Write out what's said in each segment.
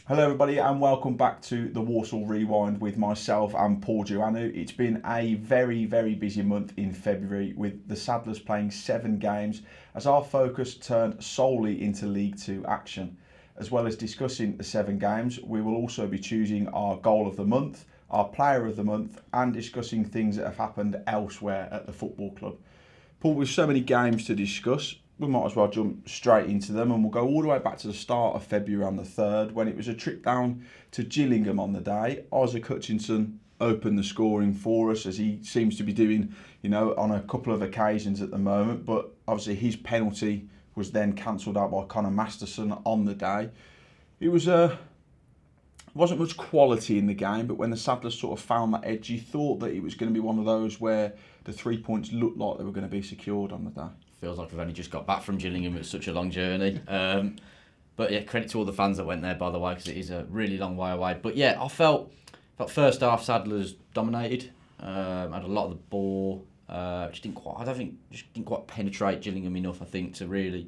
Hello, everybody, and welcome back to the Walsall Rewind with myself and Paul Joannou. It's been a very, very busy month in February with the Saddlers playing 7 games as our focus turned solely into League Two action. As well as discussing the 7 games, we will also be choosing our goal of the month, our player of the month, and discussing things that have happened elsewhere at the football club. Paul, with so many games to discuss, we might as well jump straight into them, and we'll go all the way back to the start of February on the 3rd when it was a trip down to Gillingham on the day. Isaac Hutchinson opened the scoring for us, as he seems to be doing, on a couple of occasions at the moment, but obviously his penalty was then cancelled out by Connor Masterson on the day. It wasn't much quality in the game, but when the Saddlers sort of found that edge, you thought that it was going to be one of those where the 3 points looked like they were going to be secured on the day. Feels like we've only just got back from Gillingham. It's such a long journey. But yeah, credit to all the fans that went there, by the way, because it is a really long way away. But yeah, I felt first half Saddlers dominated. Had a lot of the ball. Just didn't quite penetrate Gillingham enough, I think, to really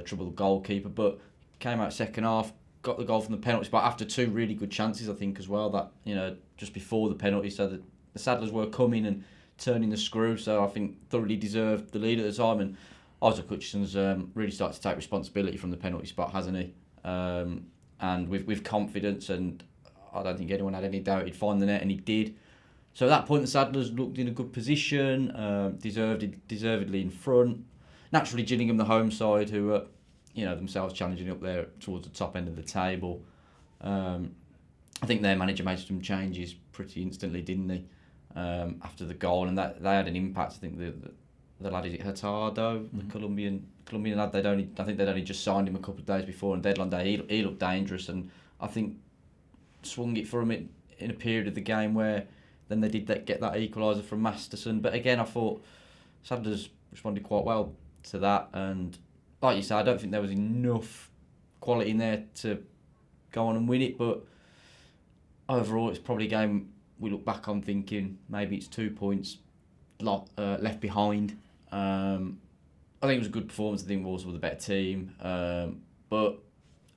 trouble the goalkeeper. But came out second half, got the goal from the penalty spot after 2 really good chances, I think, as well. That just before the penalty, so that the Saddlers were coming and turning the screw, so I think thoroughly deserved the lead at the time. And Isaac Hutchinson's really started to take responsibility from the penalty spot, hasn't he? And with confidence, and I don't think anyone had any doubt he'd find the net, and he did. So at that point, the Saddlers looked in a good position, deservedly in front. Naturally, Gillingham, the home side, who are themselves challenging up there towards the top end of the table. I think their manager made some changes pretty instantly, didn't he? After the goal, and that they had an impact. I think the lad, is it Hurtado, the Colombian lad, I think they'd only just signed him a couple of days before, and deadline day he looked dangerous, and I think swung it for him in a period of the game where then they did get that equaliser from Masterson. But again, I thought Saddlers responded quite well to that, and like you said, I don't think there was enough quality in there to go on and win it, but overall it's probably a game we look back on thinking maybe it's 2 points left behind. I think it was a good performance. I think Walsall were the better team, but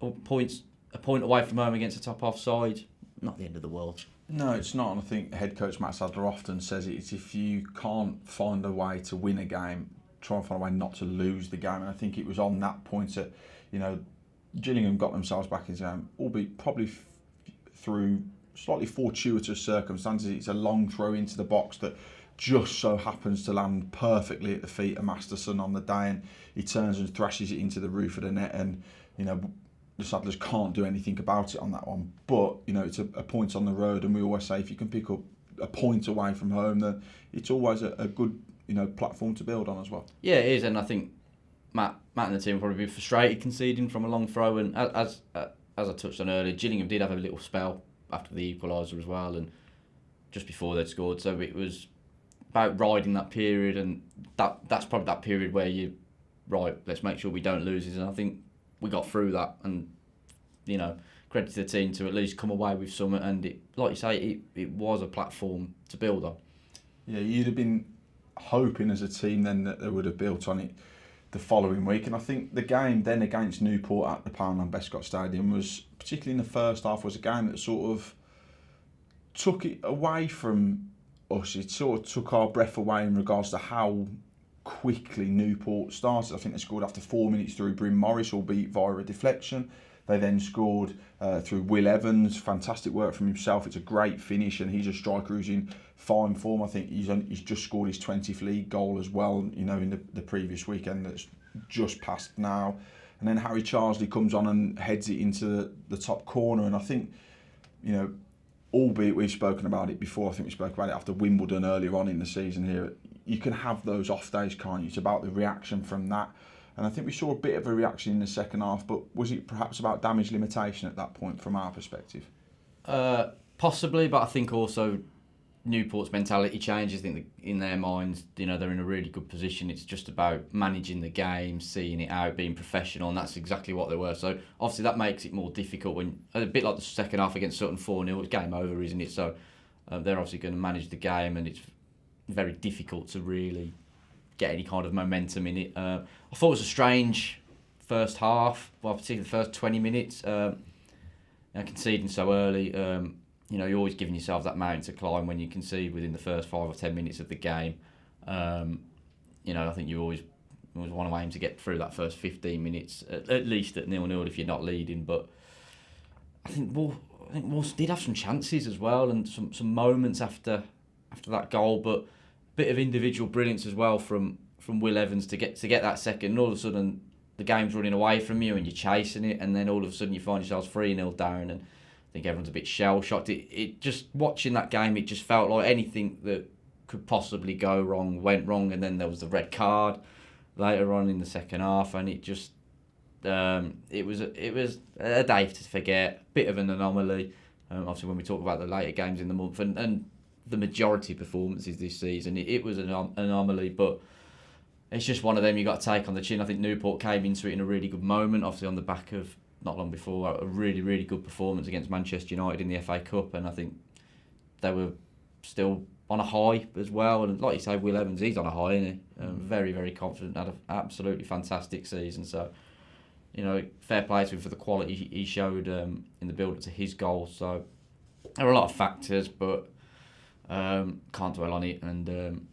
a point away from home against a top half side, not the end of the world. No, it's not, and I think head coach Matt Sadler often says it's if you can't find a way to win a game, try and find a way not to lose the game. And I think it was on that point that Gillingham got themselves back in the game, albeit probably through slightly fortuitous circumstances. It's a long throw into the box that just so happens to land perfectly at the feet of Masterson on the day, and he turns and thrashes it into the roof of the net, and the Saddlers can't do anything about it on that one. But it's a point on the road, and we always say if you can pick up a point away from home, then it's always a good platform to build on as well. Yeah, it is, and I think Matt and the team will probably be frustrated conceding from a long throw, and as I touched on earlier, Gillingham did have a little spell after the equaliser as well, and just before they'd scored, so it was about riding that period, and that's probably that period where let's make sure we don't lose it, and I think we got through that, and credit to the team to at least come away with something, and it, like you say, it was a platform to build on. Yeah, you'd have been hoping as a team then that they would have built on it the following week, and I think the game then against Newport at the Poundland Bescott Stadium was, particularly in the first half, was a game that sort of took it away from us. It sort of took our breath away in regards to how quickly Newport started. I think they scored after 4 minutes through Bryn Morris, albeit via a deflection. They then scored through Will Evans. Fantastic work from himself. It's a great finish, and he's a striker who's in fine form. I think he's just scored his 20th league goal as well, in the previous weekend that's just passed now. And then Harry Charsley comes on and heads it into the top corner. And I think, albeit we've spoken about it before, I think we spoke about it after Wimbledon earlier on in the season here, you can have those off days, can't you? It's about the reaction from that. And I think we saw a bit of a reaction in the second half, but was it perhaps about damage limitation at that point from our perspective? Possibly, but I think also Newport's mentality changes. I think in their minds, they're in a really good position. It's just about managing the game, seeing it out, being professional, and that's exactly what they were. So obviously that makes it more difficult when, a bit like the second half against Sutton 4-0, it's game over, isn't it? So they're obviously going to manage the game, and it's very difficult to really get any kind of momentum in it. I thought it was a strange first half, well, particularly the first 20 minutes. conceding so early. You're always giving yourself that mountain to climb when you concede within the first 5 or 10 minutes of the game. I think you always want to aim to get through that first 15 minutes, at least at 0-0 if you're not leading. But I think Walsall did have some chances as well, and some moments after that goal, but a bit of individual brilliance as well from Will Evans to get that second. And all of a sudden, the game's running away from you, and you're chasing it, and then all of a sudden you find yourselves 3-0 down, and I think everyone's a bit shell shocked. It just watching that game, it just felt like anything that could possibly go wrong went wrong, and then there was the red card later on in the second half, and it just it was a day to forget, bit of an anomaly. Obviously, when we talk about the later games in the month and the majority performances this season, it was an anomaly, but it's just one of them you got to take on the chin. I think Newport came into it in a really good moment, obviously on the back of not long before a really, really good performance against Manchester United in the FA Cup, and I think they were still on a high as well. And like you say, Will Evans, he's on a high, isn't he? Very, very confident, had an absolutely fantastic season. So, fair play to him for the quality he showed in the build-up to his goal. So there are a lot of factors, but can't dwell on it and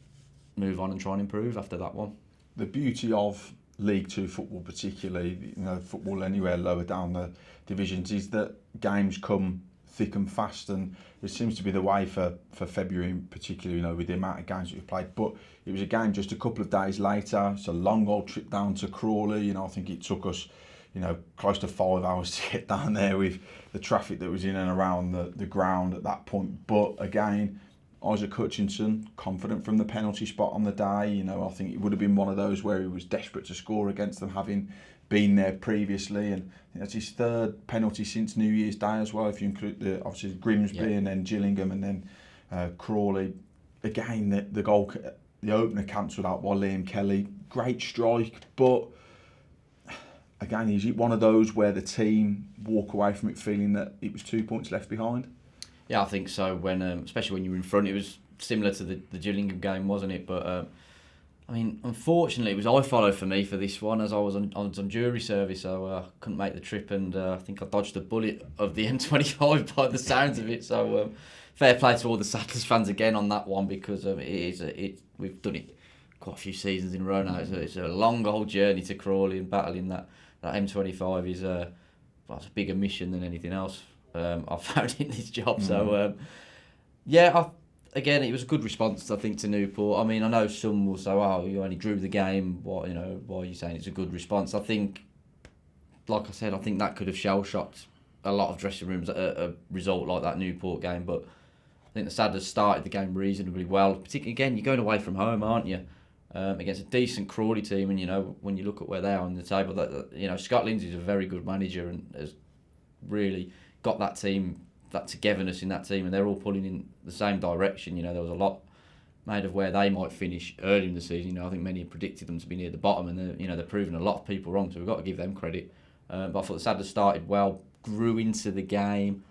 move on and try and improve after that one. The beauty of League Two football, particularly, football anywhere lower down the divisions, is that games come thick and fast, and it seems to be the way for February in particular, with the amount of games that we've played. But it was a game just a couple of days later. It's a long old trip down to Crawley. I think it took us, close to 5 hours to get down there with the traffic that was in and around the ground at that point. But again, Isaac Hutchinson, confident from the penalty spot on the day. I think it would have been one of those where he was desperate to score against them, having been there previously, and I think that's his third penalty since New Year's Day as well, if you include obviously Grimsby and then Gillingham and then Crawley. Again, the goal, the opener cancelled out by Liam Kelly. Great strike, but again, is it one of those where the team walk away from it feeling that it was 2 points left behind? Yeah, I think so. When especially when you were in front, it was similar to the Gillingham game, wasn't it? But unfortunately, it was iFollow for me for this one, as I was on jury service, so I couldn't make the trip, and I think I dodged the bullet of the M25 by the sounds of it. So fair play to all the Saddlers fans again on that one, because we've done it quite a few seasons in a row now. It's a long old journey to Crawley, and battling that M25 is a bigger mission than anything else I've found in this job. So again, it was a good response, I think, to Newport. I know some will say, "Oh, you only drew the game. Why are you saying it's a good response?" I think, like I said, I think that could have shell-shocked a lot of dressing rooms at a result like that Newport game. But I think the Saddlers started the game reasonably well. Particularly, again, you're going away from home, aren't you? Against a decent Crawley team, and when you look at where they are on the table, that Scott Lindsay's a very good manager and has really got that team, that togetherness in that team, and they're all pulling in the same direction. There was a lot made of where they might finish early in the season. I think many predicted them to be near the bottom, and they're proving a lot of people wrong. So we've got to give them credit. But I thought the Saddlers started well, grew into the game,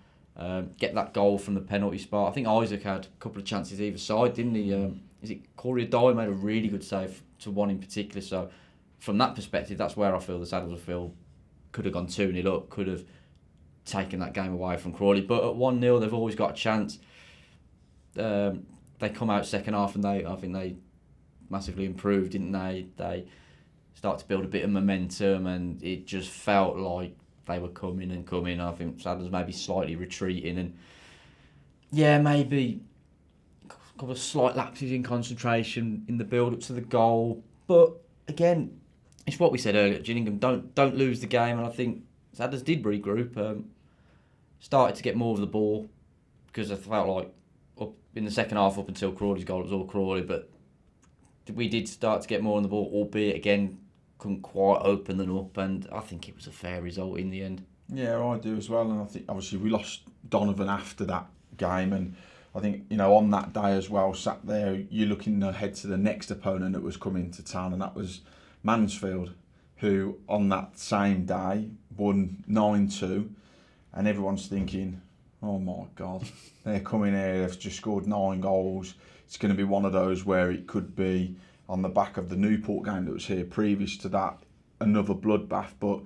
get that goal from the penalty spot. I think Isaac had a couple of chances either side, didn't he? Is it Corey Dye made a really good save to one in particular. So from that perspective, that's where I feel the Saddlers could have gone 2-0 up, could have taken that game away from Crawley. But at 1-0, they've always got a chance. They come out second half, and I think they massively improved, didn't they? They start to build a bit of momentum, and it just felt like they were coming. I think Saddlers maybe slightly retreating, and maybe a couple of slight lapses in concentration in the build-up to the goal. But again, it's what we said earlier. Gillingham don't lose the game, and I think Saddlers did regroup. Started to get more of the ball, because I felt like up in the second half, up until Crawley's goal, it was all Crawley, but we did start to get more on the ball, albeit again couldn't quite open them up, and I think it was a fair result in the end. Yeah, I do as well, and I think obviously we lost Donovan after that game, and I think on that day as well, sat there, you're looking ahead to the next opponent that was coming to town, and that was Mansfield, who on that same day won 9-2, and everyone's thinking, oh my God, they're coming here, they've just scored 9 goals. It's going to be one of those where it could be on the back of the Newport game that was here previous to that, another bloodbath. But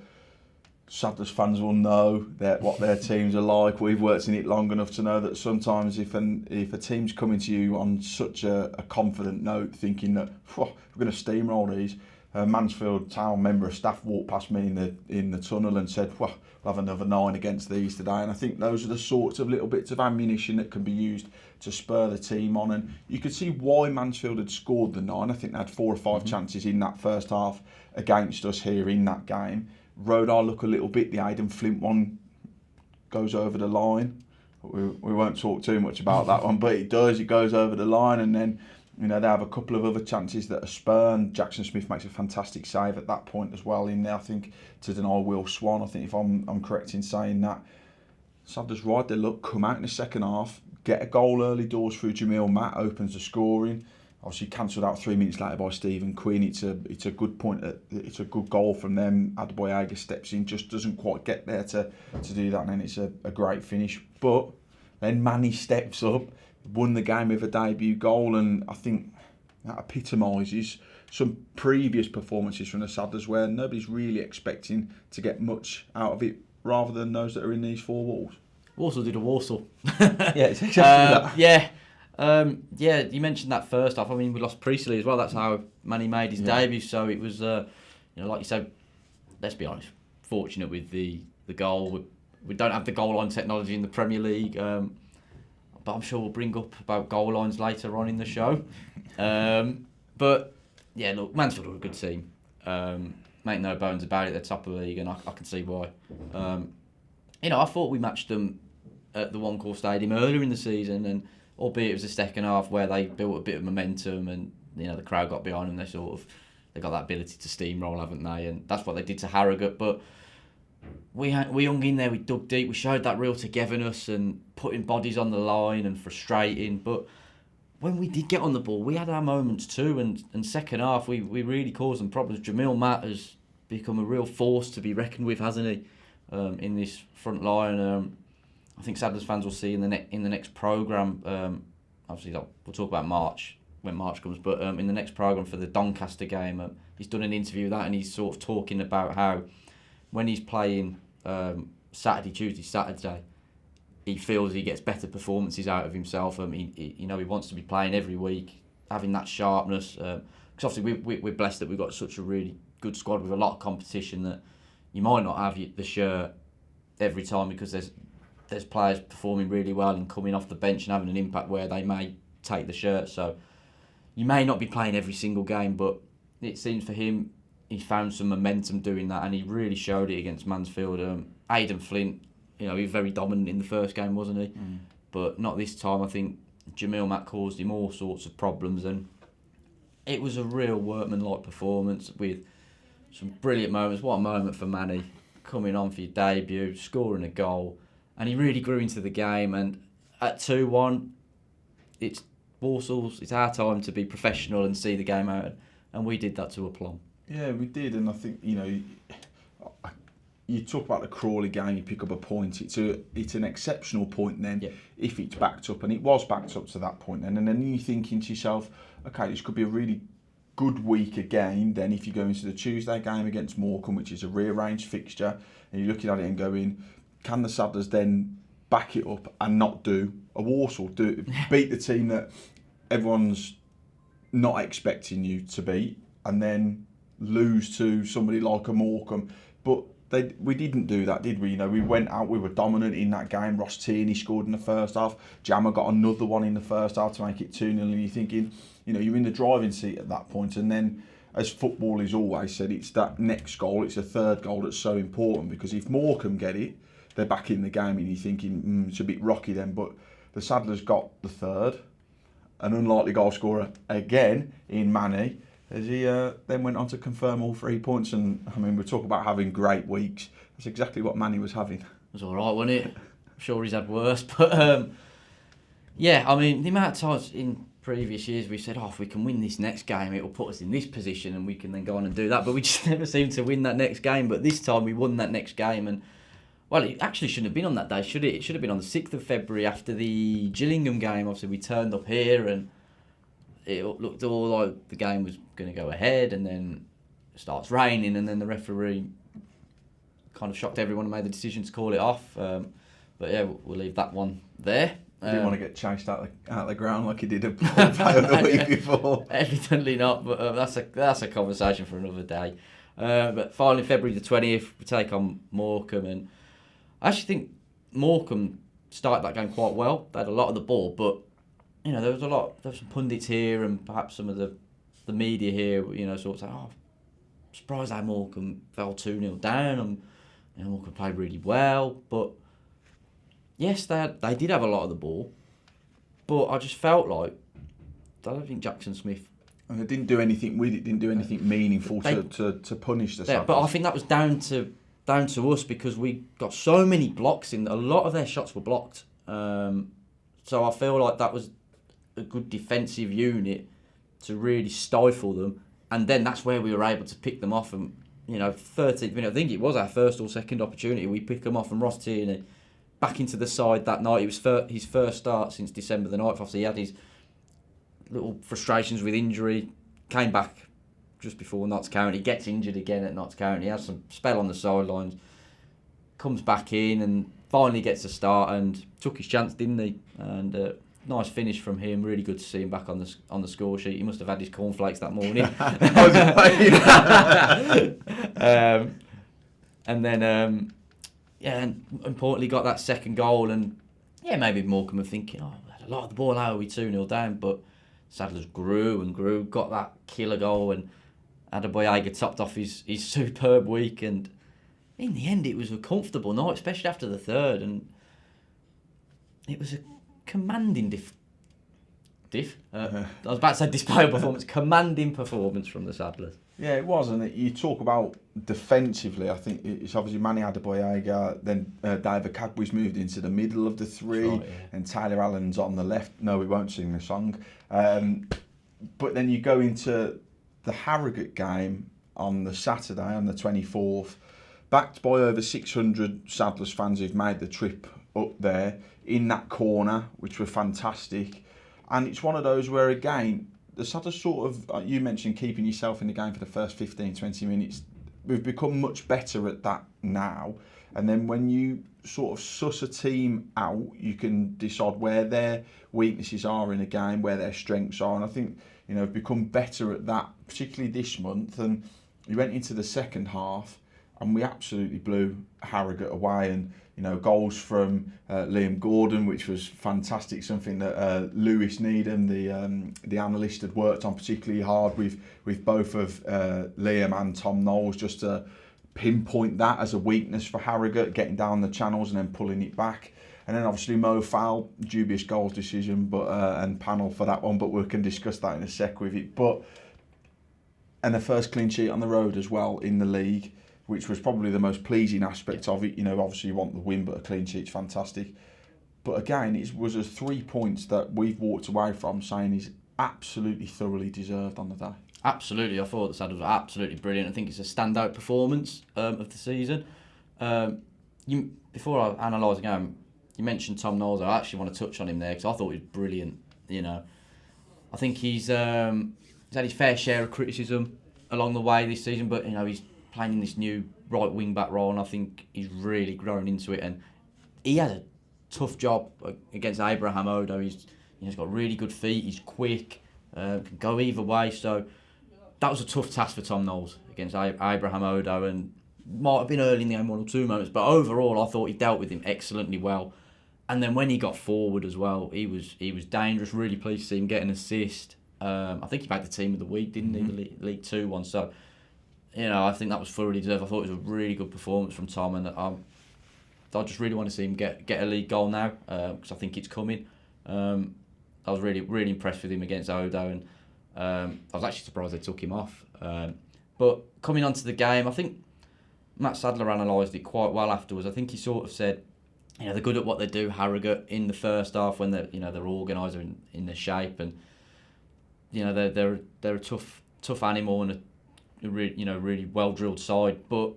Sadler's fans will know what their teams are like. We've worked in it long enough to know that sometimes if a team's coming to you on such a confident note, thinking that we're going to steamroll these, Mansfield Town member of staff walked past me in the tunnel and said, we'll have another 9 against these today. And I think those are the sorts of little bits of ammunition that can be used to spur the team on. And you could see why Mansfield had scored the 9. I think they had 4 or 5 chances in that first half against us here in that game. Rodar look a little bit. The Aidan Flint one goes over the line. We won't talk too much about that one, but it does. It goes over the line, and then they have a couple of other chances that are spurned. Jackson Smith makes a fantastic save at that point as well in there, I think, to deny Will Swan. I think if I'm correct in saying that. Sadler's right. They come out in the second half, get a goal early doors through Jamil Matt, opens the scoring. Obviously cancelled out 3 minutes later by Stephen Quinn. It's a good point. It's a good goal from them. Adeboyaga steps in, just doesn't quite get there to do that, and then it's a great finish. But then Manny steps up, won the game with a debut goal, and I think that epitomises some previous performances from the Saddlers where nobody's really expecting to get much out of it, rather than those that are in these 4 walls. Walsall did a Walsall. Yeah, it's exactly that. Yeah, you mentioned that first half. I mean, we lost Priestley as well. That's how Manny made his debut. So it was, like you said, let's be honest, fortunate with the goal. We don't have the goal line technology in the Premier League, but I'm sure we'll bring up about goal lines later on in the show. But yeah, look, Mansfield are a good team. Make no bones about it. They're top of the league, and I can see why. I thought we matched them at the One Call Stadium earlier in the season, and albeit it was the second half where they built a bit of momentum and the crowd got behind them. They got that ability to steamroll, haven't they? And that's what they did to Harrogate. But we hung in there, we dug deep, we showed that real togetherness and putting bodies on the line and frustrating. But when we did get on the ball, we had our moments too. And second half, we really caused them problems. Jamil Matt has become a real force to be reckoned with, hasn't he? In this front line. I think Sadler's fans will see in the next programme. Obviously, we'll talk about March when March comes, but in the next programme for the Doncaster game, he's done an interview with that, and he's sort of talking about how when he's playing Saturday, Tuesday, Saturday, he feels he gets better performances out of himself. He wants to be playing every week, having that sharpness. Because obviously we're blessed that we've got such a really good squad with a lot of competition that you might not have the shirt every time because there's players performing really well and coming off the bench and having an impact where they may take the shirt. So you may not be playing every single game, but it seems for him he found some momentum doing that, and he really showed it against Mansfield. Aidan Flint, he was very dominant in the first game, wasn't he? But not this time. I think Jamil Matt caused him all sorts of problems, and it was a real workmanlike performance with some brilliant moments. What a moment for Manny, coming on for your debut, scoring a goal. And he really grew into the game, and at 2-1, it's Walsall's, it's our time to be professional and see the game out, and we did that to aplomb. Yeah, we did, and I think, you talk about the Crawley game, you pick up a point, it's an exceptional point then, if it's backed up, and it was backed up to that point then, and then you're thinking to yourself, okay, this could be a really good week again, then if you go into the Tuesday game against Morecambe, which is a rearranged fixture, and you're looking at it and going, can the Saddlers then back it up and not do a Walsall, beat the team that everyone's not expecting you to beat, and then lose to somebody like a Morecambe? But we didn't do that, did we? We went out, we were dominant in that game. Ross Tierney scored in the first half. Jammer got another one in the first half to make it 2-0, and you're thinking, you're in the driving seat at that point. And then, as football is always said, it's that next goal, it's a third goal that's so important, because if Morecambe get it, they're back in the game, and you're thinking, it's a bit rocky then. But the Saddlers got the third, an unlikely goal scorer again in Manny, as he then went on to confirm all 3 points. And I mean, we talk about having great weeks. That's exactly what Manny was having. It was all right, wasn't it? I'm sure he's had worse, but yeah, I mean, the amount of times in previous years we said, if we can win this next game, it will put us in this position, and we can then go on and do that. But we just never seem to win that next game. But this time we won that next game, and well, it actually shouldn't have been on that day, should it? It should have been on the 6th of February after the Gillingham game. Obviously, we turned up here and it looked all like the game was going to go ahead, and then it starts raining, and then the referee kind of shocked everyone and made the decision to call it off. But yeah, we'll leave that one there. Didn't want to get chased out the ground like he did a the week before. Evidently not, but that's a conversation for another day. But finally, February the 20th, we take on Morecambe, and I actually think Morecambe started that game quite well. They had a lot of the ball, but there was some pundits here and perhaps some of the media here, sort of saying, "Oh, I'm surprised how Morecambe fell 2-0 down." And Morecambe played really well, but yes, they did have a lot of the ball, but I just felt like I don't think Jackson Smith. And they didn't do anything with it. Didn't do anything meaningful to punish the Saddlers. But I think that was down to us because we got so many blocks in. A lot of their shots were blocked. So I feel like that was a good defensive unit to really stifle them, and then that's where we were able to pick them off. And 13th minute, I think it was our first or second opportunity, we picked them off, and Ross Tierney back into the side that night. It was his first start since December the 9th. Obviously, he had his little frustrations with injury, came back just before Notts County, gets injured again at Notts County, has some spell on the sidelines, comes back in and finally gets a start and took his chance, didn't he? And nice finish from him. Really good to see him back on the score sheet. He must have had his cornflakes that morning. And then and importantly got that second goal, and maybe Morecambe were thinking, we had a lot of the ball, how are we 2-0 down? But Saddlers grew and grew, got that killer goal, and Adebayoga topped off his superb week, and in the end it was a comfortable night, especially after the third, and it was a commanding I was about to say display of performance, commanding performance from the Saddlers. Yeah, it was, and you talk about defensively, I think it's obviously Manny Adebayoga, then David Cadbury's moved into the middle of the three, right, yeah, and Tyler Allen's on the left. No, we won't sing the song. But then you go into the Harrogate game on the Saturday, on the 24th, backed by over 600 Saddlers fans who've made the trip up there in that corner, which were fantastic. And it's one of those where, again, the Saddlers sort of, you mentioned keeping yourself in the game for the first 15, 20 minutes. We've become much better at that now. And then when you sort of suss a team out, you can decide where their weaknesses are in a game, where their strengths are. And I think, we've become better at that, particularly this month. And we went into the second half and we absolutely blew Harrogate away. And, goals from Liam Gordon, which was fantastic, something that Lewis Needham, the analyst, had worked on particularly hard with both of Liam and Tom Knowles, just to pinpoint that as a weakness for Harrogate, getting down the channels and then pulling it back. And then obviously Mo Fowl, dubious goals decision, but and panel for that one, but we can discuss that in a sec with it. And the first clean sheet on the road as well in the league, which was probably the most pleasing aspect of it. Obviously you want the win, but a clean sheet's fantastic. But again, it was 3 points that we've walked away from saying is absolutely thoroughly deserved on the day. Absolutely, I thought the Saddlers were absolutely brilliant. I think it's a standout performance of the season. Before I analyse the game, you mentioned Tom Knowles. I actually want to touch on him there because I thought he was brilliant. I think he's had his fair share of criticism along the way this season, but he's playing in this new right wing back role, and I think he's really grown into it. And he has a tough job against Abraham Odo. He's got really good feet. He's quick, can go either way. So that was a tough task for Tom Knowles against Abraham Odo, and might have been early in the game, 1 or 2 moments. But overall, I thought he dealt with him excellently well. And then when he got forward as well, he was dangerous. Really pleased to see him get an assist. I think he made the team of the week, didn't he? The League 2 one. So, I think that was thoroughly deserved. I thought it was a really good performance from Tom, and I just really want to see him get a league goal now because I think it's coming. I was really, really impressed with him against Odo, and I was actually surprised they took him off. But coming on to the game, I think Matt Sadler analysed it quite well afterwards. I think he sort of said, they're good at what they do, Harrogate, in the first half when they're organised in their shape, and they're a tough animal and a really well drilled side. But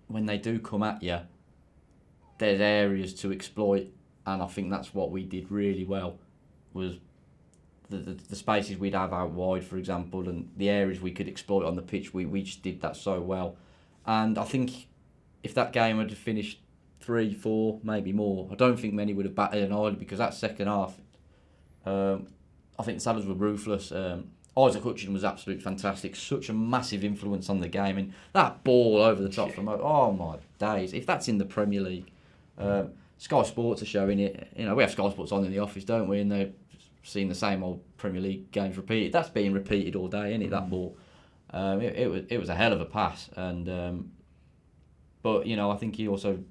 when they do come at you, there's areas to exploit, and I think that's what we did really well. Was the spaces we'd have out wide, for example, and the areas we could exploit on the pitch. We just did that so well, and I think if that game had finished 3-4, maybe more, I don't think many would have batted an eyelid, because that second half, I think the Saddlers were ruthless. Isaac Hutchinson was absolutely fantastic. Such a massive influence on the game, and that ball over the top from oh my days! If that's in the Premier League, Sky Sports are showing it. You know, we have Sky Sports on in the office, don't we? And they're seeing the same old Premier League games repeated. That's being repeated all day, isn't it? That ball. It was a hell of a pass, and but you know, I think he also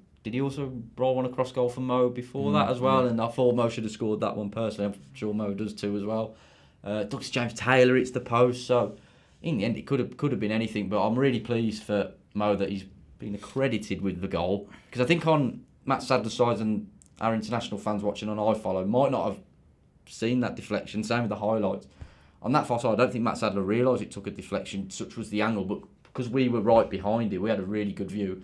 roll one across goal for Mo before that as well, and I thought Mo should have scored that one personally. I'm sure Mo does too as well. Douglas James Taylor hits the post, so in the end it could have been anything. But I'm really pleased for Mo that he's been accredited with the goal, because I think on Matt Sadler's side and our international fans watching on iFollow might not have seen that deflection. Same with the highlights. On that far side, I don't think Matt Sadler realised it took a deflection, such was the angle, but because we were right behind it, we had a really good view.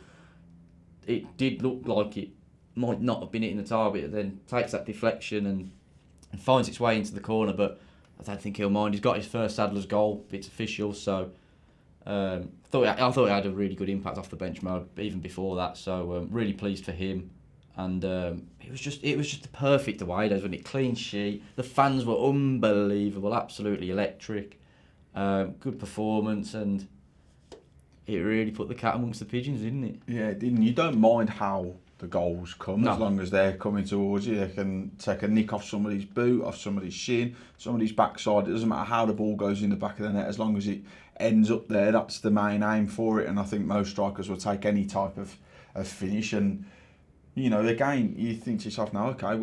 It did look like it might not have been hitting the target, and then takes that deflection and finds its way into the corner, but I don't think he'll mind. He's got his first Sadler's goal, it's official, so I thought it had a really good impact off the bench mode even before that, so really pleased for him. And it was just the perfect away days, wasn't it? Clean sheet. The fans were unbelievable, absolutely electric. Good performance, and it really put the cat amongst the pigeons, didn't it? Yeah, it didn't. You don't mind how the goals come, as long as they're coming towards you. They can take a nick off somebody's boot, off somebody's shin, somebody's backside. It doesn't matter how the ball goes in the back of the net, as long as it ends up there. That's the main aim for it, and I think most strikers will take any type of finish. And you know, again, you think to yourself now, okay,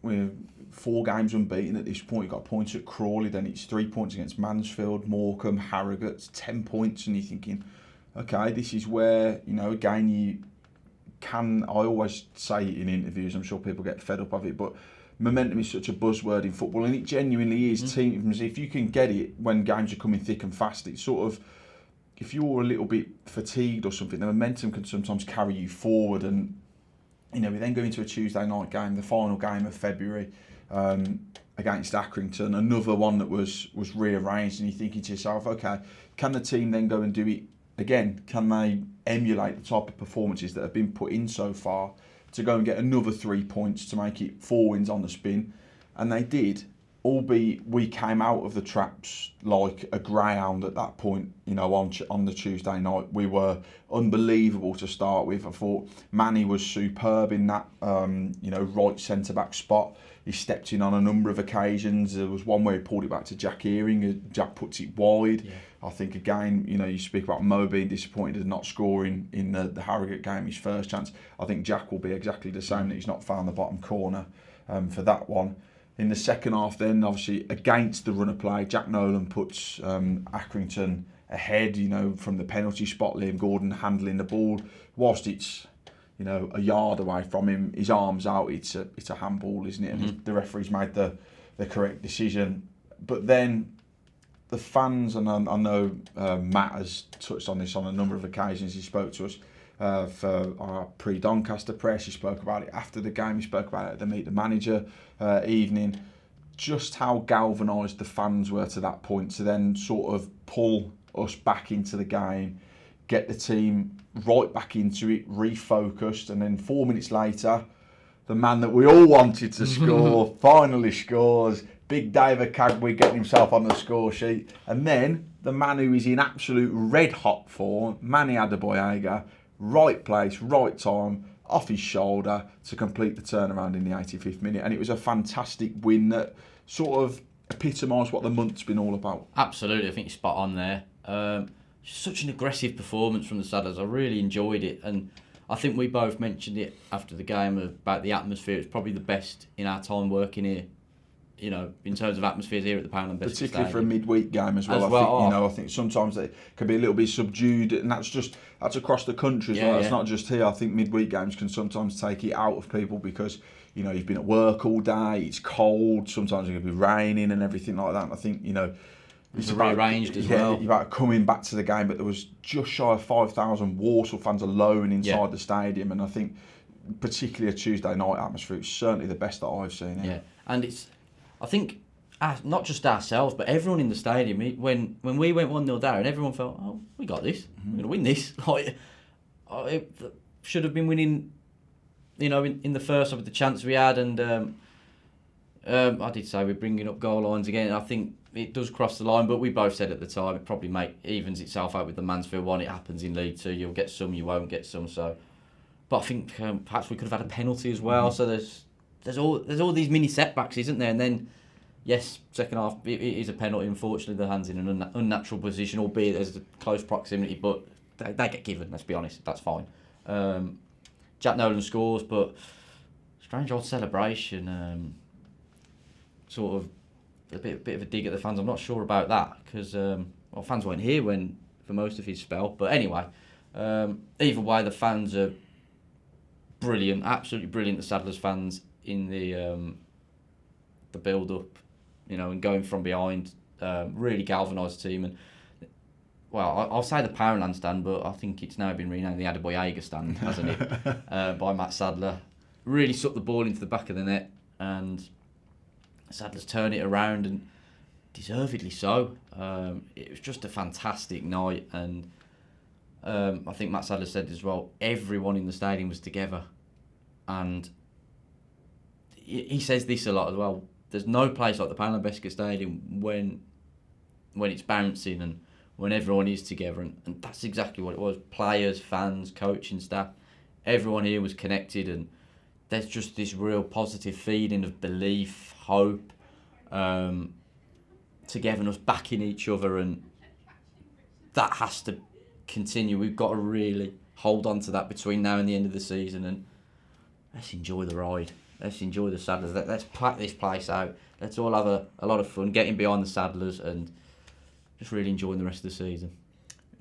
we're 4 games unbeaten at this point. You've got points at Crawley, then it's 3 points against Mansfield, Morecambe, Harrogate, 10 points, and you're thinking, okay, this is where, you know, again, you can, I always say it in interviews, I'm sure people get fed up of it, but momentum is such a buzzword in football, and it genuinely is. Teams, if you can get it when games are coming thick and fast, it's sort of, if you're a little bit fatigued or something, the momentum can sometimes carry you forward. And you know, we then go into a Tuesday night game, the final game of February, against Accrington, another one that was rearranged, and you're thinking to yourself, okay, can the team then go and do it again? Can they emulate the type of performances that have been put in so far to go and get another 3 points to make it 4 wins on the spin? And they did, albeit we came out of the traps like a greyhound at that point. You know, on the Tuesday night, we were unbelievable to start with. I thought Manny was superb in that right centre back spot. He stepped in on a number of occasions. There was one where he pulled it back to Jack Earing. Jack puts it wide. Yeah. I think again, you know, you speak about Mo being disappointed and not scoring in the Harrogate game, his first chance. I think Jack will be exactly the same, that he's not found the bottom corner for that one. In the second half then, obviously, against the run of play, Jack Nolan puts Accrington ahead, you know, from the penalty spot. Liam Gordon handling the ball. Whilst it's, you know, a yard away from him, his arm's out, it's a handball, isn't it? And the referee's made the correct decision. But then the fans, and I know Matt has touched on this on a number of occasions, he spoke to us for our pre-Doncaster press, he spoke about it after the game, he spoke about it at the Meet the Manager evening, just how galvanised the fans were to that point to then sort of pull us back into the game, get the team right back into it, refocused, and then 4 minutes later, the man that we all wanted to score finally scores. Big David Cadbury getting himself on the score sheet, and then the man who is in absolute red hot form, Manny Adebayoga, right place, right time, off his shoulder to complete the turnaround in the 85th minute. And it was a fantastic win that sort of epitomised what the month's been all about. Absolutely, I think you're spot on there. Such an aggressive performance from the Saddlers. I really enjoyed it, and I think we both mentioned it after the game about the atmosphere. It's probably the best in our time working here, you know, in terms of atmospheres here at the Poundland Biscuit Particularly Stadium. for a midweek game as well. I think sometimes they can be a little bit subdued, and that's across the country as well. It's not just here. I think midweek games can sometimes take it out of people because, you know, you've been at work all day, it's cold, sometimes it can be raining and everything like that. And I think, you know, it's rearranged as well. You're about coming back to the game, but there was just shy of 5,000 Walsall fans alone inside the stadium, and I think particularly a Tuesday night atmosphere, it's certainly the best that I've seen. Yeah, and it's, I think, not just ourselves, but everyone in the stadium. When we went 1-0 down, everyone felt, oh, we got this. We're going to win this. Like, it should have been winning, in the first half with the chance we had, and I did say we're bringing up goal lines again. I think it does cross the line, but we both said at the time it probably evens itself out with the Mansfield one. It happens in League Two. You'll get some, you won't get some. So, but I think perhaps we could have had a penalty as well. So there's all these mini setbacks, isn't there? And then, yes, second half it is a penalty. Unfortunately, the hand's in an unnatural position, albeit there's a close proximity. But they get given. Let's be honest, that's fine. Jack Nolan scores, but strange old celebration. Sort of a bit of a dig at the fans. I'm not sure about that because fans weren't here for most of his spell. But anyway, either way, the fans are brilliant, absolutely brilliant. The Saddlers fans in the build up, and going from behind, really galvanised the team. And I'll say the Poundland stand, but I think it's now been renamed the Adebayor stand, hasn't it? By Matt Sadler. Really sucked the ball into the back of the net, and Sadler's turned it around, and deservedly so. It was just a fantastic night, and I think Matt Sadler said as well, everyone in the stadium was together, and he says this a lot as well. There's no place like the Poundland Besca Stadium when it's bouncing and when everyone is together, and that's exactly what it was. Players, fans, coaching staff, everyone here was connected, and there's just this real positive feeling of belief, hope, togetherness, backing each other, and that has to continue. We've got to really hold on to that between now and the end of the season, and let's enjoy the ride. Let's enjoy the Saddlers. Let's pack this place out. Let's all have a lot of fun getting behind the Saddlers and just really enjoying the rest of the season.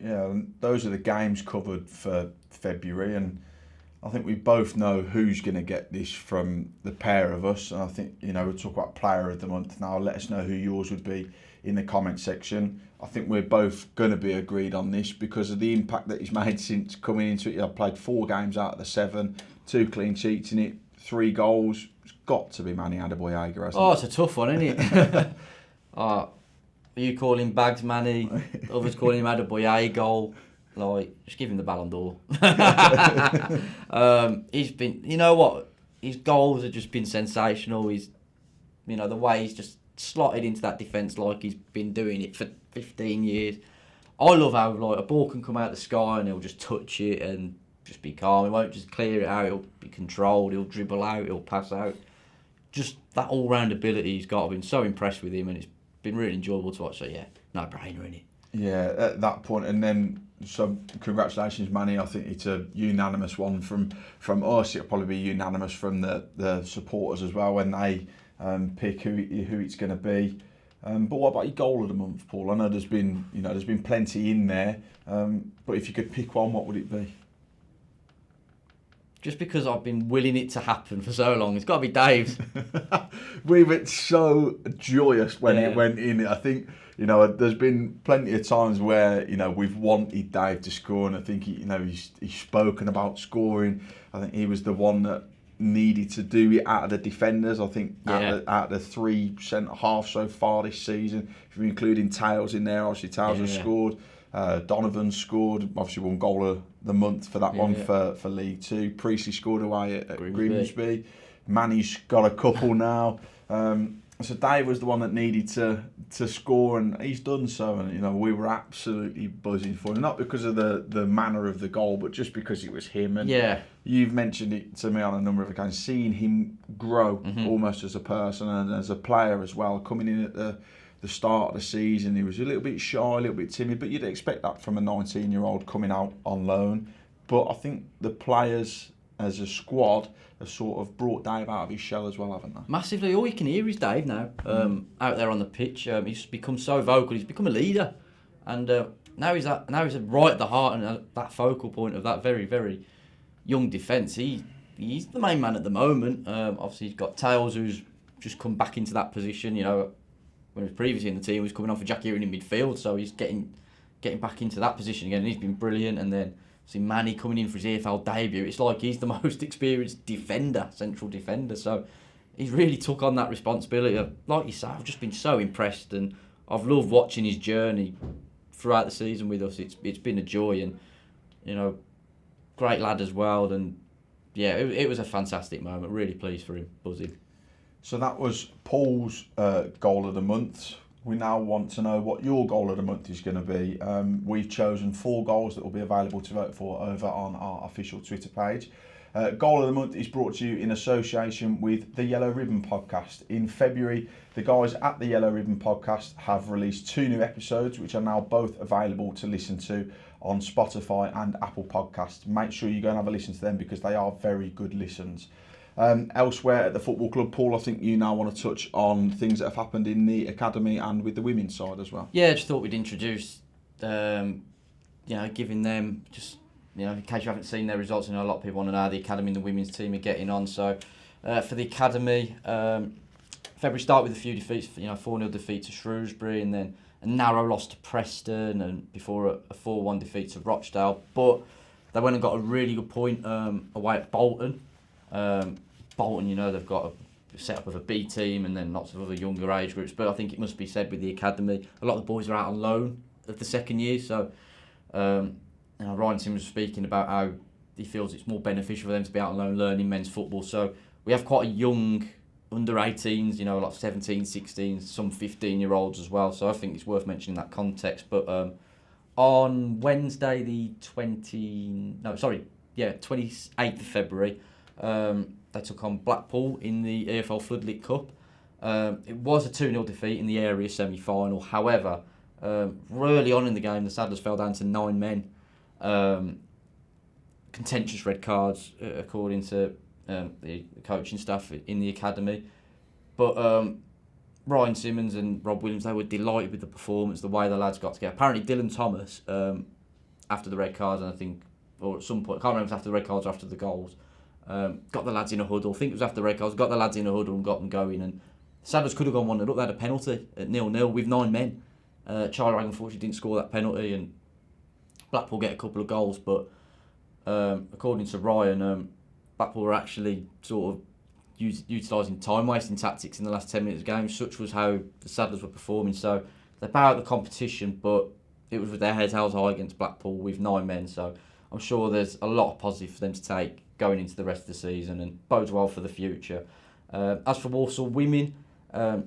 Yeah, and those are the games covered for February, and I think we both know who's going to get this from the pair of us. And I think, we'll talk about Player of the Month now. Let us know who yours would be in the comment section. I think we're both going to be agreed on this because of the impact that he's made since coming into it. I've played 4 games out of the 7, 2 clean sheets in it, 3 goals. It's got to be Manny Adebayor, hasn't it? It's a tough one, isn't it? You call him Bags Manny, others call him Adebayor goal. Just give him the Ballon d'Or. He's been, his goals have just been sensational. He's, the way he's just slotted into that defence like he's been doing it for 15 years. I love how a ball can come out of the sky and he'll just touch it and just be calm. He won't just clear it out. He'll be controlled. He'll dribble out. He'll pass out. Just that all-round ability he's got. I've been so impressed with him, and it's been really enjoyable to watch. So yeah, no brainer in it. Yeah, at that point, and then so congratulations, Manny. I think it's a unanimous one from us. It'll probably be unanimous from the supporters as well when they pick who it's going to be. But what about your goal of the month, Paul? I know there's been plenty in there, but if you could pick one, what would it be? Just because I've been willing it to happen for so long, it's got to be Dave's. We were so joyous when it went in. I think, there's been plenty of times where, we've wanted Dave to score, and I think he's spoken about scoring. I think he was the one that needed to do it out of the defenders. I think out of the 3 centre-halves so far this season, if you're including Tails in there, obviously Tails has scored. Donovan scored, obviously won goal of the month for that one for League Two. Priestley scored away at Grimsby. Manny's got a couple now. So Dave was the one that needed to score, and he's done so. And we were absolutely buzzing for him, not because of the manner of the goal, but just because it was him. And you've mentioned it to me on a number of occasions, seeing him grow almost as a person and as a player as well, coming in at the start of the season. He was a little bit shy, a little bit timid, but you'd expect that from a 19-year-old coming out on loan. But I think the players as a squad have sort of brought Dave out of his shell as well, haven't they? Massively. All you can hear is Dave now, out there on the pitch. He's become so vocal. He's become a leader, and now he's right at the heart and that focal point of that very, very young defence. He's the main man at the moment. Obviously, he's got Tails, who's just come back into that position. When he was previously in the team, he was coming on for Jack Earing in midfield, so he's getting back into that position again, and he's been brilliant. And then see Manny coming in for his EFL debut. It's like he's the most experienced central defender. So he's really took on that responsibility. Like you say, I've just been so impressed, and I've loved watching his journey throughout the season with us. It's been a joy, and great lad as well, and yeah, it was a fantastic moment. Really pleased for him, buzzing. So that was Paul's goal of the month. We now want to know what your goal of the month is going to be. We've chosen 4 goals that will be available to vote for over on our official Twitter page. Goal of the month is brought to you in association with the Yellow Ribbon Podcast. In February, the guys at the Yellow Ribbon Podcast have released 2 new episodes, which are now both available to listen to on Spotify and Apple Podcasts. Make sure you go and have a listen to them because they are very good listens. Elsewhere at the football club, Paul, I think you now want to touch on things that have happened in the academy and with the women's side as well. Yeah, just thought we'd introduce, giving them just, in case you haven't seen their results, a lot of people want to know how the academy and the women's team are getting on. So, for the academy, February start with a few defeats, 4-0 defeat to Shrewsbury and then a narrow loss to Preston and before a 4-1 defeat to Rochdale. But they went and got a really good point away at Bolton. Bolton, they've got a set up of a B team and then lots of other younger age groups. But I think it must be said with the academy, a lot of the boys are out on loan of the second year. So Ryan Simmons was speaking about how he feels it's more beneficial for them to be out on loan learning men's football. So we have quite a young under 18s, a lot of 17, 16s, some 15-year-olds as well. So I think it's worth mentioning that context. But on Wednesday, the 28th of February, they took on Blackpool in the EFL Floodlit Cup. It was a 2-0 defeat in the area semi-final. However, early on in the game, the Saddlers fell down to 9 men. Contentious red cards, according to the coaching staff in the academy. But Ryan Simmons and Rob Williams, they were delighted with the performance, the way the lads got together. Apparently, Dylan Thomas, after the red cards, and I think, or at some point, I can't remember if it was after the red cards or after the goals, got the lads in a huddle. I think it was after the red cards. Got the lads in a huddle and got them going. And Saddlers could have gone 1-0 up. They had a penalty at 0-0 with 9 men. Charlie Ragg unfortunately didn't score that penalty, and Blackpool get a couple of goals. But according to Ryan, Blackpool were actually sort of utilising time wasting tactics in the last 10 minutes of the game. Such was how the Saddlers were performing. So they bowed out the competition, but it was with their heads held high against Blackpool with 9 men. So I'm sure there's a lot of positive for them to take going into the rest of the season and bodes well for the future. As for Walsall women, I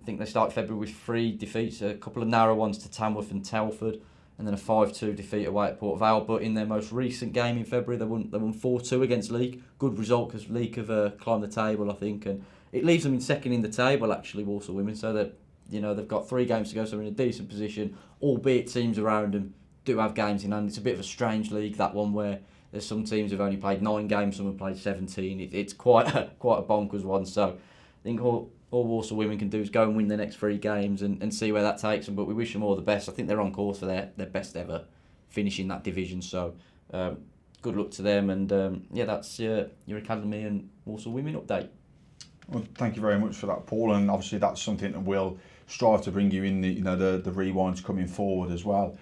think they started February with 3 defeats, a couple of narrow ones to Tamworth and Telford, and then a 5-2 defeat away at Port Vale. But in their most recent game in February, they won 4-2 against Leek. Good result because Leek have climbed the table, I think, and it leaves them in second in the table actually, Walsall women. So that they've got 3 games to go, so they're in a decent position. Albeit teams around them do have games in hand. It's a bit of a strange league, that one, where there's some teams who've only played 9 games, some have played 17. It's quite a bonkers one. So I think all Walsall women can do is go and win the next 3 games and see where that takes them. But we wish them all the best. I think they're on course for their best ever finish in that division. So good luck to them. And that's your academy and Walsall women update. Well, thank you very much for that, Paul. And obviously that's something that we'll strive to bring you in the rewinds coming forward as well.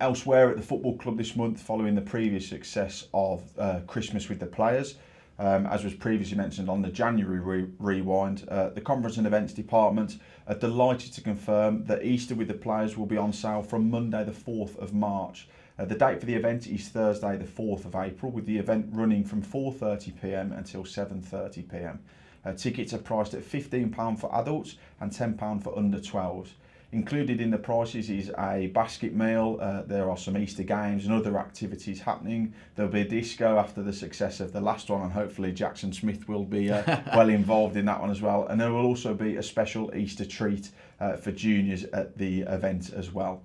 Elsewhere at the football club this month, following the previous success of Christmas with the players, as was previously mentioned on the January rewind, the conference and events department are delighted to confirm that Easter with the players will be on sale from Monday the 4th of March. The date for the event is Thursday the 4th of April, with the event running from 4:30pm until 7:30pm. Tickets are priced at £15 for adults and £10 for under 12s. Included in the prices is a basket meal. There are some Easter games and other activities happening. There'll be a disco after the success of the last one, and hopefully Jackson Smith will be well involved in that one as well. And there will also be a special Easter treat for juniors at the event as well.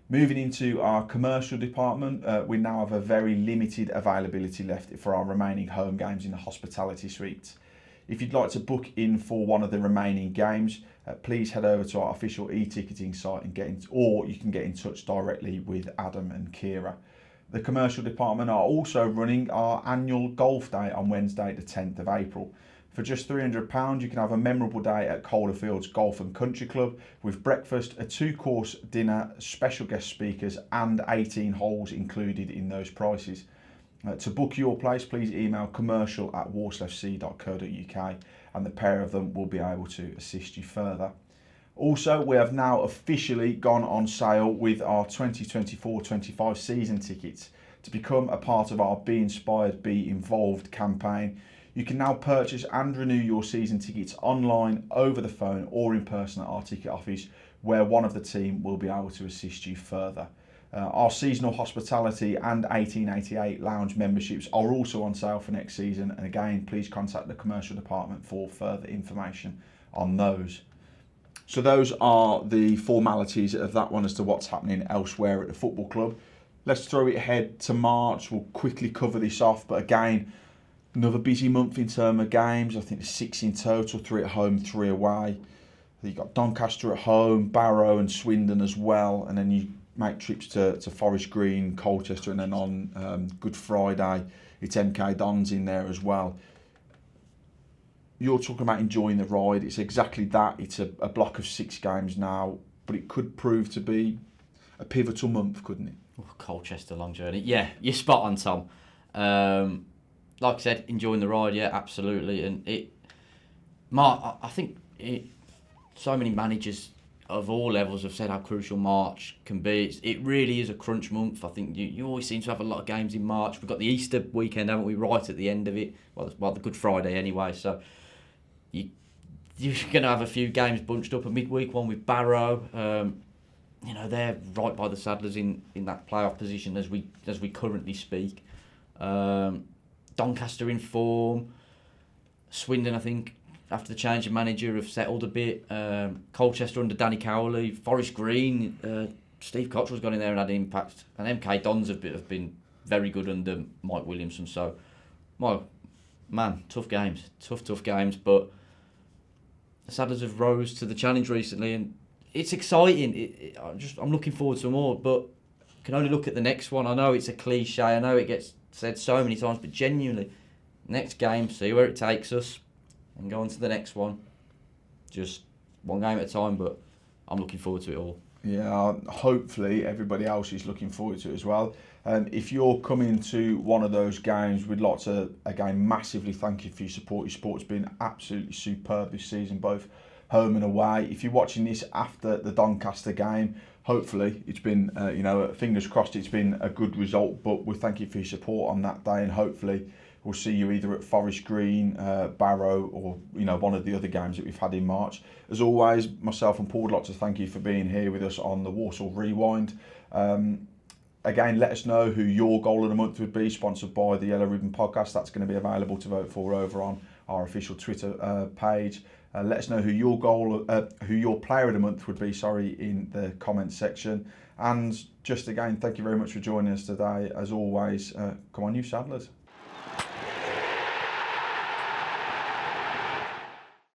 Moving into our commercial department, we now have a very limited availability left for our remaining home games in the hospitality suites. If you'd like to book in for one of the remaining games, please head over to our official e-ticketing site or you can get in touch directly with Adam and Kira. The commercial department are also running our annual golf day on Wednesday the 10th of April. For just £300, you can have a memorable day at Calderfields Golf and Country Club with breakfast, a 2-course dinner, special guest speakers and 18 holes included in those prices. To book your place, please email commercial@walsallfc.co.uk and the pair of them will be able to assist you further. Also, we have now officially gone on sale with our 2024-25 season tickets. To become a part of our Be Inspired, Be Involved campaign, you can now purchase and renew your season tickets online, over the phone or in person at our ticket office, where one of the team will be able to assist you further. Our seasonal hospitality and 1888 lounge memberships are also on sale for next season, and again, please contact the commercial department for further information on those. So those are the formalities of that one as to what's happening elsewhere at the football club. Let's throw it ahead to March. We'll quickly cover this off, but again, another busy month in terms of games. I think there's 6 in total, 3 at home, 3 away. You've got Doncaster at home, Barrow and Swindon as well, and then you make trips to Forest Green, Colchester, and then on Good Friday, it's MK Dons in there as well. You're talking about enjoying the ride. It's exactly that. It's a block of 6 games now, but it could prove to be a pivotal month, couldn't it? Oh, Colchester, long journey. Yeah, you're spot on, Tom. Like I said, enjoying the ride, yeah, absolutely. And I think so many managers of all levels have said how crucial March can be. It really is a crunch month. I think you always seem to have a lot of games in March. We've got the Easter weekend, haven't we, right at the end of it? Well, the Good Friday anyway. So you're going to have a few games bunched up. A midweek one with Barrow. They're right by the Saddlers in that playoff position as we currently speak. Doncaster in form. Swindon, I think, after the change of manager, have settled a bit. Colchester under Danny Cowley. Forest Green, Steve Cottrell's gone in there and had an impact. And MK Dons have been very good under Mike Williamson. So, tough games. Tough games. But the Saddlers have rose to the challenge recently, and it's exciting. I'm looking forward to more, but can only look at the next one. I know it's a cliche. I know it gets said so many times, but genuinely, next game, see where it takes us, and go on to the next one. Just one game at a time, but I'm looking forward to it all. Yeah, hopefully everybody else is looking forward to it as well. If you're coming to one of those games, we'd like to, again, massively thank you for your support. Your support's been absolutely superb this season, both home and away. If you're watching this after the Doncaster game, hopefully it's been, fingers crossed it's been a good result, but we thank you for your support on that day, and hopefully we'll see you either at Forest Green, Barrow, or one of the other games that we've had in March. As always, myself and Paul would like to thank you for being here with us on the Walsall Rewind. Again, let us know who your goal of the month would be, sponsored by the Yellow Ribbon Podcast. That's going to be available to vote for over on our official Twitter page. Let us know who your player of the month would be, in the comments section. And just again, thank you very much for joining us today. As always, come on, you Saddlers.